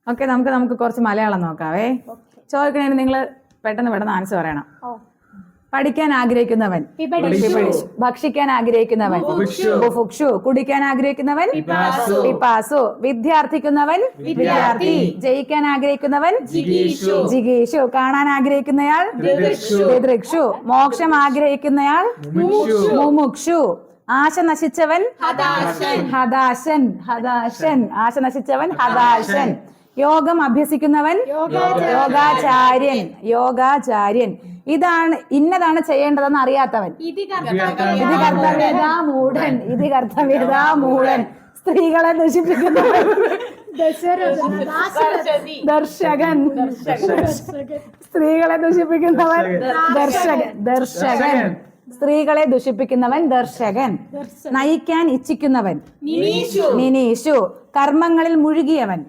Okay, നമുക്ക് കുറച്ച് മലയാളം നോക്കാവേ. ചോദിക്കണേന് നിങ്ങൾ പെട്ടെന്ന് ആൻസർ പറയണം. പഠിക്കാൻ ആഗ്രഹിക്കുന്നവൻ, ഭക്ഷിക്കാൻ ആഗ്രഹിക്കുന്നവൻ, ബുഭുക്ഷു, കുടിക്കാൻ ആഗ്രഹിക്കുന്നവൻ, പിപാസു, വിദ്യാർത്ഥിക്കുന്നവൻ, വിദ്യാർത്ഥി, ജയിക്കാൻ ആഗ്രഹിക്കുന്നവൻ, ജിഗീഷു, കാണാൻ ആഗ്രഹിക്കുന്നയാൾ, ദിദൃക്ഷു, മോക്ഷം ആഗ്രഹിക്കുന്നയാൾ, മുമുക്ഷു, ആശ നശിച്ചവൻ, ഹതാശൻ, ആശ നശിച്ചവൻ, ഹതാശൻ, യോഗം അഭ്യസിക്കുന്നവൻ, യോഗാചാര്യൻ. ഇന്നതാണ് ചെയ്യേണ്ടതെന്ന് അറിയാത്തവൻ, മൂഢൻ, സ്ത്രീകളെ നശിപ്പിക്കുന്നവൻ, ദർശകൻ, സ്ത്രീകളെ ദുഷിപ്പിക്കുന്നവൻ, ദർശകൻ, സ്ത്രീകളെ ദുഷിപ്പിക്കുന്നവൻ, ദർശകൻ, നയിക്കാൻ ഇച്ഛിക്കുന്നവൻ, നിനീഷു, കർമ്മങ്ങളിൽ മുഴുകിയവൻ,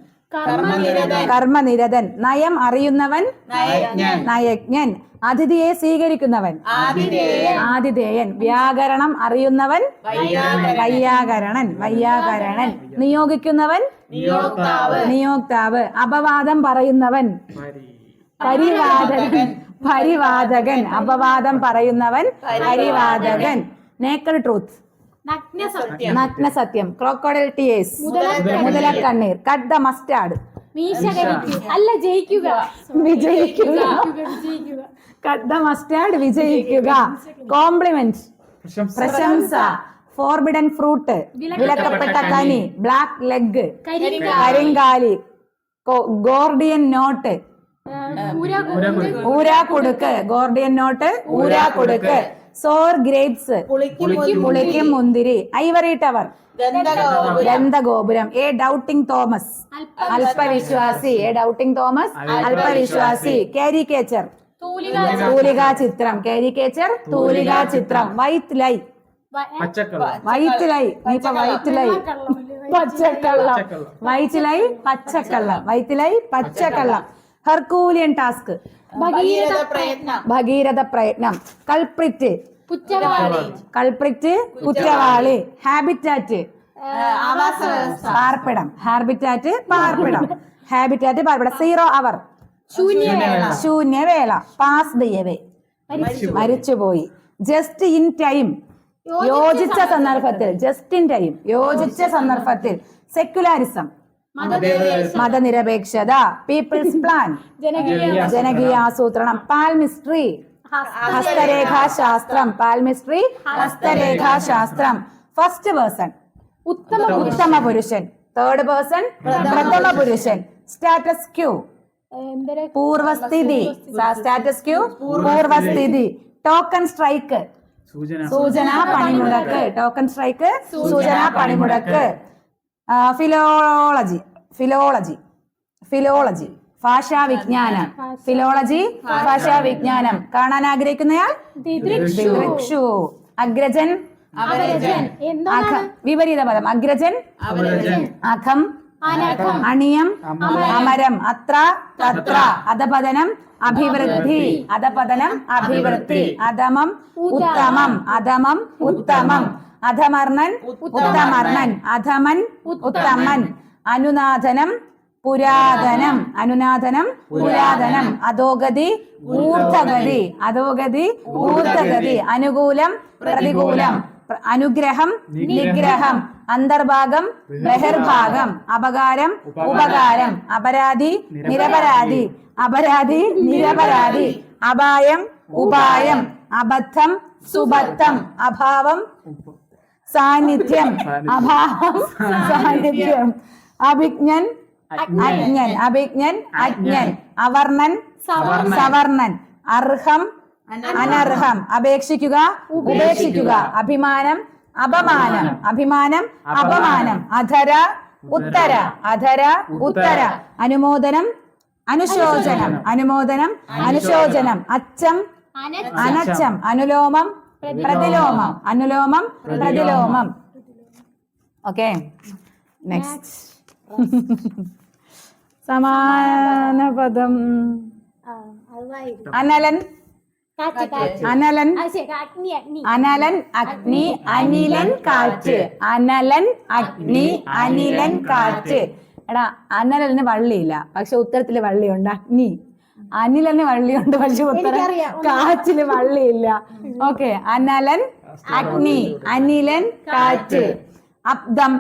കർമ്മനിരതൻ, നയം അറിയുന്നവൻ, നയജ്ഞൻ, അതിഥിയെ സ്വീകരിക്കുന്നവൻ, ആതിഥേയൻ, വ്യാകരണം അറിയുന്നവൻ, വൈയാകരണൻ, നിയോഗിക്കുന്നവൻ, നിയോക്താവ്, അപവാദം പറയുന്നവൻ, പരിവാദകൻ, അപവാദം പറയുന്നവൻ, പരിവാദകൻ, നേക്കഡ് ട്രൂത്ത്, നഗ്നസത്യം, ക്രോക്കോഡൈൽ ടിയേഴ്സ്, മുതലക്കണ്ണീർ, കട്ട് ദ മസ്റ്റാർഡ്, വിജയിക്കുക, കട്ട് ദ മസ്റ്റാർഡ്, വിജയിക്കുക, കോംപ്ലിമെന്റ്, പ്രശംസ, ഫോർബിഡൻ ഫ്രൂട്ട്, വിലക്കപ്പെട്ട കനി, ബ്ലാക്ക് ലെഗ്, കരിങ്കാലി, ഗോർഡിയൻ നോട്ട്, ഊരാക്കുടുക്ക്, ഗോർഡിയൻ നോട്ട്, ഊരാക്കുടുക്ക്, സോർ ഗ്രേപ്സ്, പുളിക്കും മുന്തിരി, ഐവറി ടവർ, ഗന്ധഗോപുരം, എ ഡൗട്ടിംഗ് തോമസ്, അല്പവിശ്വാസി, കാരിക്കേച്ചർ, തൂലികാ ചിത്രം, കാരിക്കേച്ചർ, തൂലികാ ചിത്രം, വൈറ്റ് ലൈ, പച്ചക്കള്ളം, ഹെർക്കൂലിയൻ ടാസ്ക്, ഭഗീരഥ പ്രയത്നം, കൾപ്രിറ്റ്, കുറ്റവാളി, ഹാബിറ്റാറ്റ്, പാർപ്പിടം, സീറോ അവർ, ശൂന്യവേള, പാസ് ദ എവേ, മരിച്ചുപോയി, ജസ്റ്റ് ഇൻ ടൈം, യോജിച്ച സന്ദർഭത്തിൽ, സെക്യുലാരിസം, മതനിരപേക്ഷത, പീപ്പിൾസ് പ്ലാൻ, ജനകീയ ആസൂത്രണം, പാൽമിസ്ട്രി, ഹസ്തരേഖാശാസ്ത്രം, ഫസ്റ്റ് പേഴ്സൺ, ഉത്തമ പുരുഷൻ, തേർഡ് പേഴ്സൺ, പ്രഥമ പുരുഷൻ, സ്റ്റാറ്റസ് ക്യൂ, പൂർവസ്ഥിതി, ടോക്കൺ സ്ട്രൈക്ക്, സൂചനാ പണിമുടക്ക്, ഫിലോളജി, ഭാഷാവിജ്ഞാനം, കാണാൻ ആഗ്രഹിക്കുന്നയാൾ, ദിദൃക്ഷു, അഗ്രജൻ, വിപരീത പദം, അഗ്രജൻ, അഖം, അണിയം, അമരം, അത്ര, തത്ര, അധപതനം, അഭിവൃദ്ധി, അധമം, ഉത്തമം, അധമർണൻ, അധമൻ, ഉത്തമൻ, അനുനാദനം, പുരാതനം, അധോഗതി, ഊർധഗതി, അനുകൂലം, പ്രതികൂലം, അനുഗ്രഹം, നിഗ്രഹം, അന്തർഭാഗം, ബഹിർഭാഗം, അപകാരം, ഉപകാരം, അപരാധി, നിരപരാധി, അപായം, ഉപായം, അബദ്ധം, സുബദ്ധം, അഭാവം, സാന്നിധ്യം, അഭിജ്ഞൻ, അജ്ഞൻ, അവർണൻ, സവർണൻ, അർഹം, അനർഹം, അപേക്ഷിക്കുക, ഉപേക്ഷിക്കുക, അഭിമാനം, അപമാനം, അധര, ഉത്തര, അനുമോദനം, അനുശോചനം, അച്ചം, അനച്ചം, അനുലോമം, പ്രതിലോമം. Okay, next. സമാന പദം, അനലൻ, അഗ്നി, അനിലൻ, കാറ്റ്, എടാ അനലിന് വള്ളിയില്ല, പക്ഷെ ഉത്തരത്തില് വള്ളിയുണ്ട്. അഗ്നി. അനിലന് വള്ളിയുണ്ട്, പക്ഷെ ഉത്തരം കാറ്റില് വള്ളിയില്ല. ഓക്കെ, അനലൻ അഗ്നി, അനിലൻ കാറ്റ്. അബ്ദം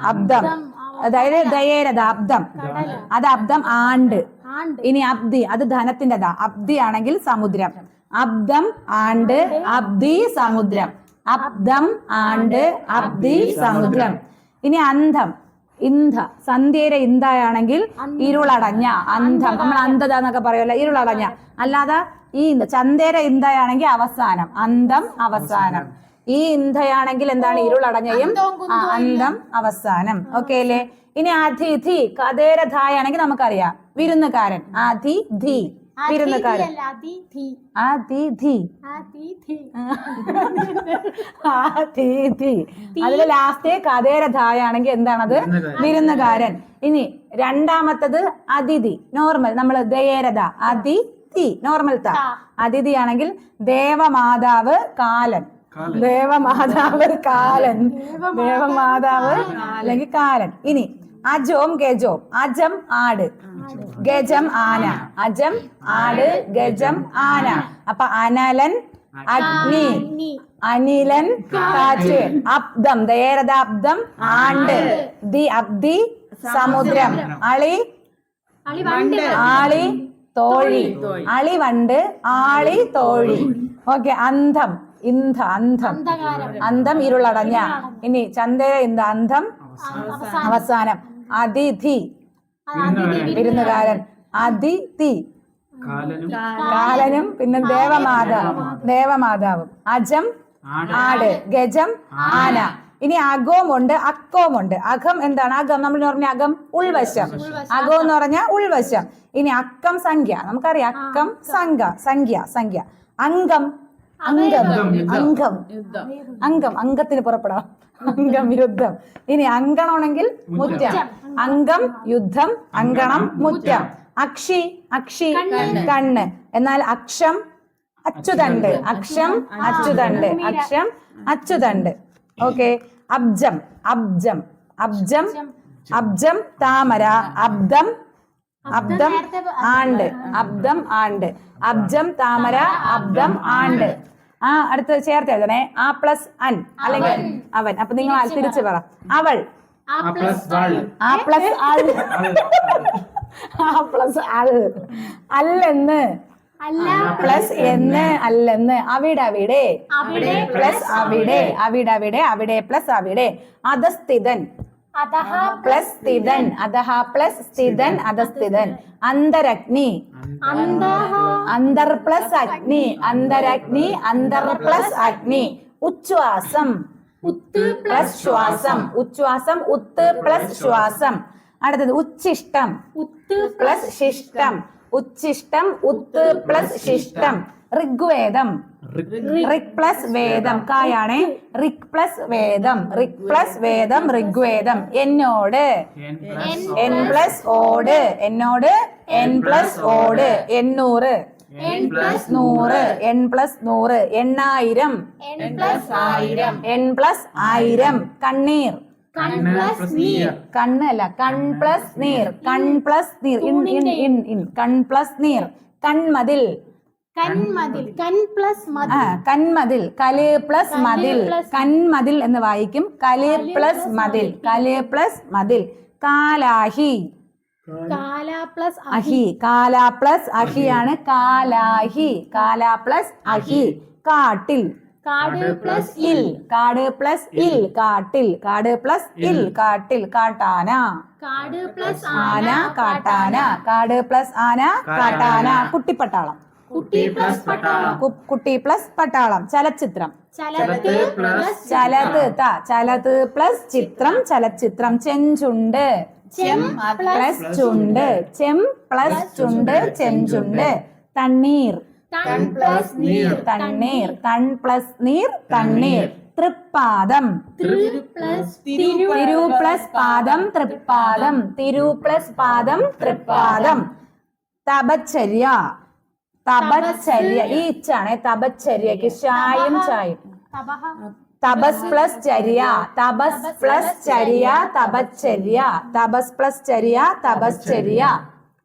അബ്ദം, അതായത് ദയേരത അബ്ദം, അത് അബ്ദം ആണ്ട്. ഇനി അബ്ദി, അത് ധനത്തിന്റെ അബ്ദി ആണെങ്കിൽ സമുദ്രം. അബ്ദം ആണ്ട്, അബ്ദി സമുദ്രം. അബ്ദം ആണ്ട്, അബ്ദി സമുദ്രം. ഇനി അന്ധം, ഇന്ധ, സന്ധ്യയുടെ ഇന്തായാണെങ്കിൽ ഇരുളടഞ്ഞ, അന്ധം. നമ്മൾ അന്ധത എന്നൊക്കെ പറയുമല്ലോ, ഇരുളടഞ്ഞ. അല്ലാതെ ഈ ചന്തേര ഇന്തായാണെങ്കിൽ അവസാനം, അന്തം അവസാനം. ഈ ഇന്ധയാണെങ്കിൽ എന്താണ്? ഇരുളടഞ്ഞയും അന്തം അവസാനം. ഓക്കെ അല്ലേ? ഇനി അതിഥി, കതേരധായാണെങ്കിൽ നമുക്കറിയാം, വിരുന്നുകാരൻ. അതിഥി, വിരുന്നുകാരൻ. അതിഥി, അതിഥി. അതിൽ ലാസ്റ്റ് കതേരധായാണെങ്കിൽ എന്താണത്? വിരുന്നുകാരൻ. ഇനി രണ്ടാമത്തത് അതിഥി, നോർമൽ. നമ്മൾ ദയേരത, അതിഥി നോർമൽ ത. അതിഥി ആണെങ്കിൽ ദേവമാതാവ് കാലൻ, ദേവമാതാവ് കാലൻ, ദേവമാതാവ് അല്ലെങ്കിൽ കാലൻ. ഇനി അജോം ഗജോം, അജം ആട്, ഗജം ആന. അജം ആട്, ഗജം ആന. അപ്പൊ അനലൻ അഗ്നി, അനിലൻ കാറ്റ്. അബ്ദം, ദയേരത അബ്ദം ആണ്ട്. ദി അബ്ദി സമുദ്രം. അളി ആളി തോഴി, അളിവണ്ട് ആളി തോഴി. ഓക്കെ. അന്ധം, ഇന്ധ, അന്ധം, അന്ധം ഇരുളടഞ്ഞ. ഇനി ചന്ദേര ഇന്ത, അന്ധം അവസാനം. അതിഥി, വിരുന്നുകാരൻ. അതിഥി, കാലനും പിന്നെ ദേവമാതാവും. അജം ആട്, ഗജം ആന. ഇനി അകോമുണ്ട്, അക്കോമുണ്ട്. അകം എന്താണ്? അകം നമ്മൾ പറഞ്ഞ അകം ഉൾവശം. അകം എന്ന് പറഞ്ഞാൽ ഉൾവശം. ഇനി അക്കം സംഖ്യ, നമുക്കറിയാം. അക്കം സംഖ്യ. അംഗം, അംഗം, അംഗത്തിന് പുറപ്പെടാം. അംഗം യുദ്ധം. ഇനി അങ്കണമാണെങ്കിൽ മുറ്റം. അംഗം യുദ്ധം, അങ്കണം മുറ്റം. അക്ഷി കണ്ണ്. എന്നാൽ അക്ഷം അച്ചുതണ്ട്, അച്ചുതണ്ട്. ഓക്കെ. അബ്ജം താമര, അബ്ദം ആണ്ട്, അബ്ജം താമര, അബ്ദം ആണ്ട്. അടുത്ത് ചേർത്ത് എഴുതണേ. ആ പ്ലസ് അൻ അല്ലെങ്കിൽ അവൻ. അപ്പൊ നിങ്ങൾ തിരിച്ചു പറ. അവൾ, ആ പ്ലസ് അൾ, അല്ലെന്ന് പ്ലസ് എന്ന്, അല്ലെന്ന്. അവിടെ പ്ലസ് അവിടെ പ്ലസ് അവിടെ. അധസ്ഥിതൻ പ്ലസ് സ്ഥിതൻ, സ്ഥിതൻ അധസ്ഥിതൻ. അന്തരഗ്നി, അന്തർ പ്ലസ് അഗ്നി, അന്തർ പ്ലസ് അഗ്നി. ഉച്ഛ്വാസം, പ്ലസ് ശ്വാസം, ഉത്ത് പ്ലസ് ശ്വാസം. അടുത്തത് ഉച്ഛിഷ്ടം, പ്ലസ് ശിഷ്ടം, ഉത്ത് പ്ലസ് ശിഷ്ടം. ഋഗ്വേദം, ഋക് പ്ലസ് വേദം, കായാണ്. ഋക് പ്ലസ് വേദം, ഋഗ്വേദം. എന്നോട്, എൻ പ്ലസ് ഓട്, എൻ പ്ലസ് ഓട്. എണ്ണൂറ്, എൻ പ്ലസ് നൂറ്. എണ്ണായിരം, എൻ പ്ലസ് ആയിരം. കണ്ണീർ, കണ്ണല്ല, കൺ പ്ലസ് നീർ, കൺ പ്ലസ് നീർ. കൺമതിൽ, കന്മതിൽ, കല് പ്ലസ് മതിൽ, കന്മതിൽ എന്ന് വായിക്കും. കല് പ്ലസ് മതിൽ. കാലാഹി, കാല പ്ലസ് അഹിയാണ്. കാലാഹി, കാല പ്ലസ് അഹി. കാട്ടിൽ, കാട് പ്ലസ് ഇൽ, കാട്ടിൽ. കാട് പ്ലസ് ആന, കാട്ടാന. കുട്ടിപ്പട്ടാളം, കുട്ടി പ്ലസ് പട്ടാളം. ചലച്ചിത്രം, ചലത് പ്ലസ് ചിത്രം, ചലച്ചിത്രം. ചെഞ്ചുണ്ട്, പ്ലസ് ചുണ്ട്, പ്ലസ് ചുണ്ട്, ചെഞ്ചുണ്ട്. തണ്ണീർ, തണ്ണീർ. തൃപ്പാദം, തിരു പ്ലസ് പാദം, തൃപ്പാദം. തപശ്ചര്യ, ഈ ഇച്ചാണ് തപശ്ചര്യക്ക്. ചായും തപസ് പ്ലസ് ചര്യ, തപസ് പ്ലസ് ചര്യ, തപശ്ചര്യ, തപസ് പ്ലസ് ചര്യ, തപശ്ചര്യ,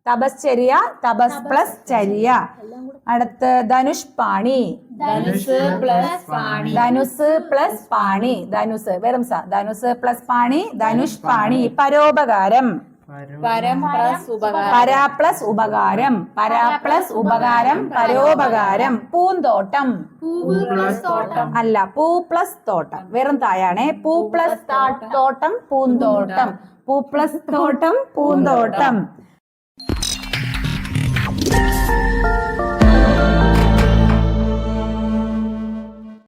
തപശ്ചര്യ, തപസ് പ്ലസ് ചര്യ. അടുത്ത് ധനുഷ്പാണി, ധനുസ് പ്ലസ് പാണി, ധനുസ് പ്ലസ് പാണി, ധനുസ് വെറും സ, ധനുസ് പ്ലസ് പാണി, ധനുഷ്പാണി. പരോപകാരം, പരം പ്ലസ് ഉപകാരം, പരാ പ്ലസ് ഉപകാരം, പരാ പ്ലസ് ഉപകാരം, പരോപകാരം. പൂന്തോട്ടം, പൂവ് പ്ലസ് തോട്ടം, അല്ല, പൂ പ്ലസ് തോട്ടം, വെറും തായാണേ. പൂ പ്ലസ് തോട്ടം, പൂന്തോട്ടം, പൂ പ്ലസ് തോട്ടം, പൂന്തോട്ടം.